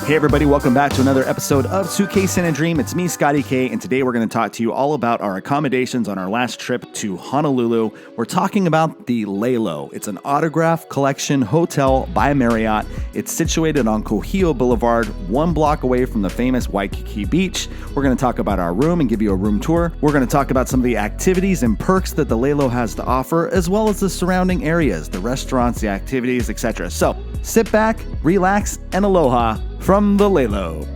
Hey everybody, welcome back to another episode of Suitcase and a Dream. It's me, Scotty K, and today we're going to talk to you all about our accommodations on our last trip to Honolulu. We're talking about the Laylow. It's an autograph collection hotel by Marriott. It's situated on Kohio Boulevard, 1 block away from the famous Waikiki beach. We're going to talk about our room and give you a room tour. We're going to talk about some of the activities and perks that the Laylow has to offer, as well as the surrounding areas, the restaurants, the activities, etc. So sit back, relax, and aloha from the Laylow.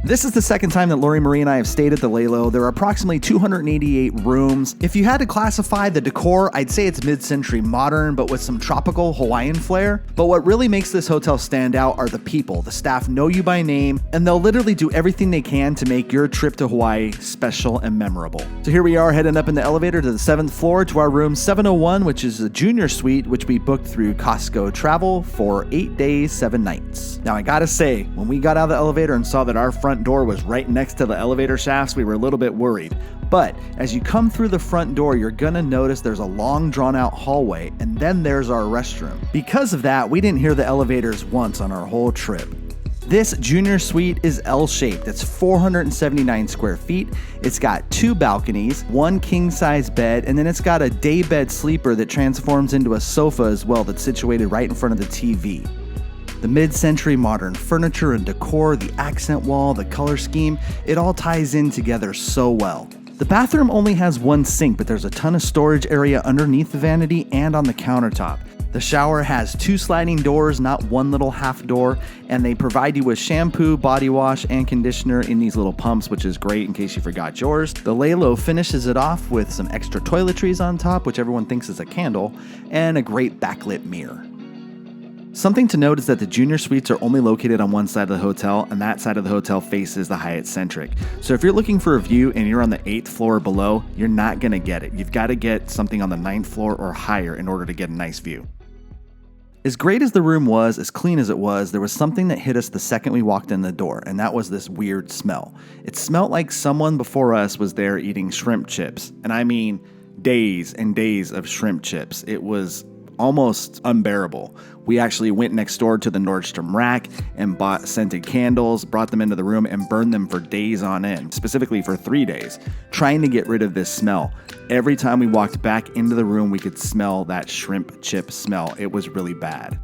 This is the second time that Lori, Marie, and I have stayed at the Laylow. There are approximately 288 rooms. If you had to classify the decor, I'd say it's mid-century modern, but with some tropical Hawaiian flair. But what really makes this hotel stand out are the people. The staff know you by name, and they'll literally do everything they can to make your trip to Hawaii special and memorable. So here we are heading up in the elevator to the 7th floor to our room 701, which is a junior suite, which we booked through Costco Travel for 8 days, 7 nights. Now I gotta say, when we got out of the elevator and saw that our front door was right next to the elevator shafts, we were a little bit worried. But as you come through the front door, you're gonna notice there's a long drawn out hallway, and then there's our restroom. Because of that, we didn't hear the elevators once on our whole trip. This junior suite is L-shaped. It's 479 square feet. It's got 2 balconies, 1 king-size bed, and then it's got a daybed sleeper that transforms into a sofa as well that's situated right in front of the TV. The mid-century modern furniture and decor, the accent wall, the color scheme, it all ties in together so well. The bathroom only has 1 sink, but there's a ton of storage area underneath the vanity and on the countertop. The shower has 2 sliding doors, not 1 little half door, and they provide you with shampoo, body wash, and conditioner in these little pumps, which is great in case you forgot yours. The Laylow finishes it off with some extra toiletries on top, which everyone thinks is a candle, and a great backlit mirror. Something to note is that the junior suites are only located on one side of the hotel, and that side of the hotel faces the Hyatt Centric. So if you're looking for a view and you're on the 8th floor or below, you're not going to get it. You've got to get something on the 9th floor or higher in order to get a nice view. As great as the room was, as clean as it was, there was something that hit us the second we walked in the door, and that was this weird smell. It smelled like someone before us was there eating shrimp chips, and I mean days and days of shrimp chips. It was almost unbearable. We actually went next door to the Nordstrom rack and bought scented candles, brought them into the room, and burned them for days on end, specifically for 3 days, trying to get rid of this smell. Every time we walked back into the room, we could smell that shrimp chip smell. It was really bad.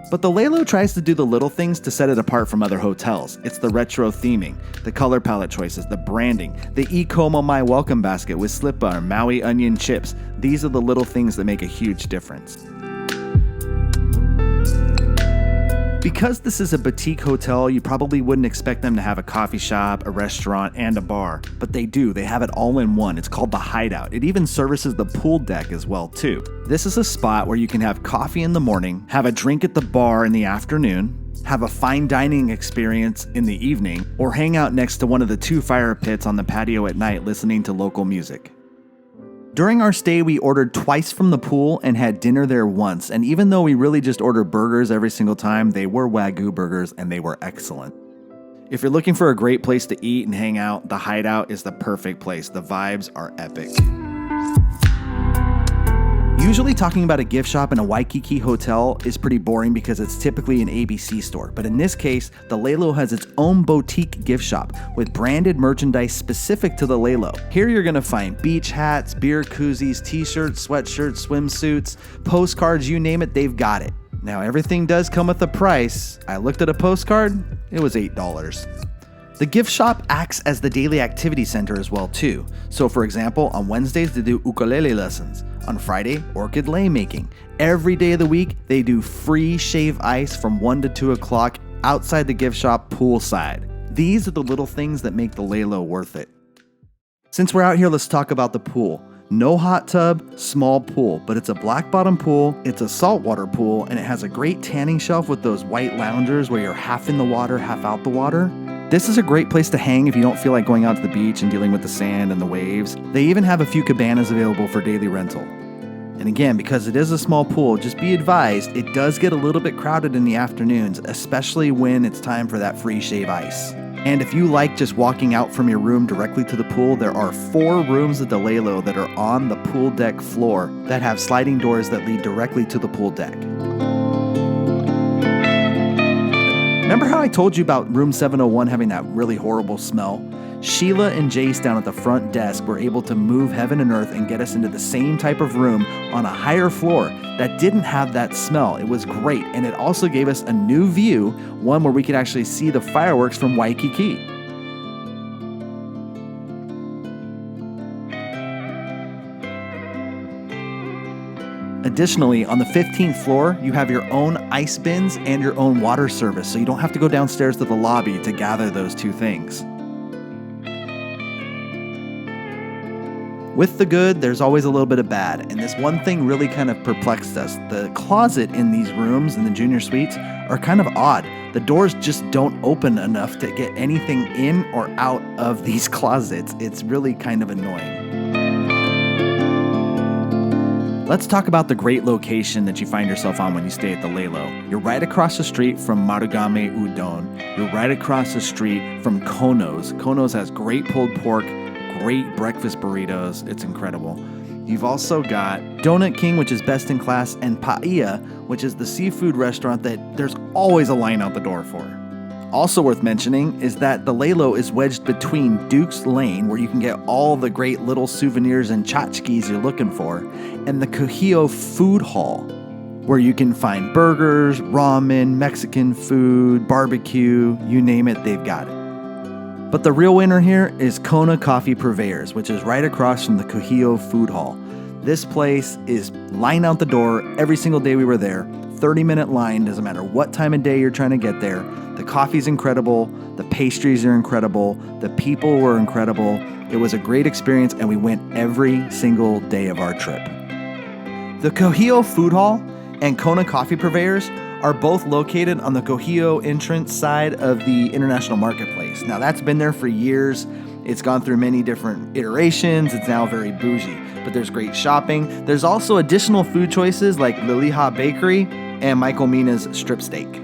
But the Laylow tries to do the little things to set it apart from other hotels. It's the retro theming, the color palette choices, the branding, the Ikomo My Welcome basket with slip-bar, Maui onion chips. These are the little things that make a huge difference. Because this is a boutique hotel, you probably wouldn't expect them to have a coffee shop, a restaurant, and a bar. But they do. They have it all in one. It's called the Hideout. It even services the pool deck as well, too. This is a spot where you can have coffee in the morning, have a drink at the bar in the afternoon, have a fine dining experience in the evening, or hang out next to one of the 2 fire pits on the patio at night listening to local music. During our stay, we ordered twice from the pool and had dinner there once, and even though we really just ordered burgers every single time, they were Wagyu burgers and they were excellent. If you're looking for a great place to eat and hang out, the Hideout is the perfect place. The vibes are epic. Usually talking about a gift shop in a Waikiki hotel is pretty boring because it's typically an ABC store, but in this case, the Laylow has its own boutique gift shop with branded merchandise specific to the Laylow. Here you're going to find beach hats, beer koozies, t-shirts, sweatshirts, swimsuits, postcards, you name it, they've got it. Now everything does come with a price. I looked at a postcard, it was $8. The gift shop acts as the daily activity center as well too. So for example, on Wednesdays they do ukulele lessons. On Friday, orchid lei making. Every day of the week, they do free shave ice from 1 to 2 o'clock outside the gift shop poolside. These are the little things that make the Laylow worth it. Since we're out here, let's talk about the pool. No hot tub, small pool, but it's a black bottom pool, it's a saltwater pool, and it has a great tanning shelf with those white loungers where you're half in the water, half out the water. This is a great place to hang if you don't feel like going out to the beach and dealing with the sand and the waves. They even have a few cabanas available for daily rental. And again, because it is a small pool, just be advised, it does get a little bit crowded in the afternoons, especially when it's time for that free shave ice. And if you like just walking out from your room directly to the pool, there are 4 rooms at the Laylow that are on the pool deck floor that have sliding doors that lead directly to the pool deck. Remember how I told you about room 701 having that really horrible smell? Sheila and Jace down at the front desk were able to move heaven and earth and get us into the same type of room on a higher floor that didn't have that smell. It was great, and it also gave us a new view, one where we could actually see the fireworks from Waikiki. Additionally, on the 15th floor, you have your own ice bins and your own water service, so you don't have to go downstairs to the lobby to gather those two things. With the good, there's always a little bit of bad, and this one thing really kind of perplexed us. The closet in these rooms in the junior suites are kind of odd. The doors just don't open enough to get anything in or out of these closets. It's really kind of annoying. Let's talk about the great location that you find yourself on when you stay at the Laylow. You're right across the street from Marugame Udon. You're right across the street from Kono's. Kono's has great pulled pork, great breakfast burritos. It's incredible. You've also got Donut King, which is best in class, and Paia, which is the seafood restaurant that there's always a line out the door for. Also worth mentioning is that the Laylow is wedged between Duke's Lane, where you can get all the great little souvenirs and tchotchkes you're looking for, and the Kuhio Food Hall, where you can find burgers, ramen, Mexican food, barbecue, you name it, they've got it. But the real winner here is Kona Coffee Purveyors, which is right across from the Kuhio Food Hall. This place is line out the door every single day we were there. 30-minute line, doesn't matter what time of day you're trying to get there. The coffee's incredible, the pastries are incredible, the people were incredible. It was a great experience, and we went every single day of our trip. The Kuhio Food Hall and Kona Coffee Purveyors are both located on the Kuhio entrance side of the International Marketplace. Now, that's been there for years. It's gone through many different iterations. It's now very bougie, but there's great shopping. There's also additional food choices like Liliha Bakery and Michael Mina's strip steak.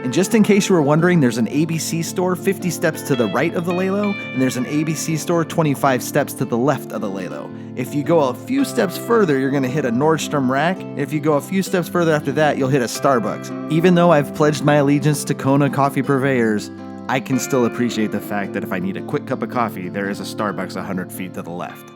And just in case you were wondering, there's an ABC store 50 steps to the right of the Laylow, and there's an ABC store 25 steps to the left of the Laylow. If you go a few steps further, you're going to hit a Nordstrom Rack. If you go a few steps further after that, you'll hit a Starbucks. Even though I've pledged my allegiance to Kona Coffee Purveyors, I can still appreciate the fact that if I need a quick cup of coffee, there is a Starbucks 100 feet to the left.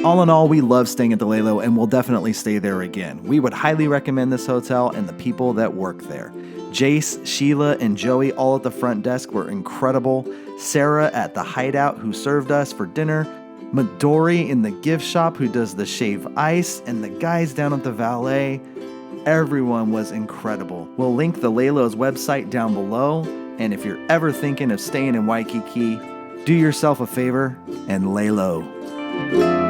All in all, we love staying at the Laylow, and we'll definitely stay there again. We would highly recommend this hotel and the people that work there. Jace, Sheila, and Joey all at the front desk were incredible. Sarah at the Hideout, who served us for dinner. Midori in the gift shop, who does the shave ice. And the guys down at the valet. Everyone was incredible. We'll link the Laylow's website down below. And if you're ever thinking of staying in Waikiki, do yourself a favor and lay low.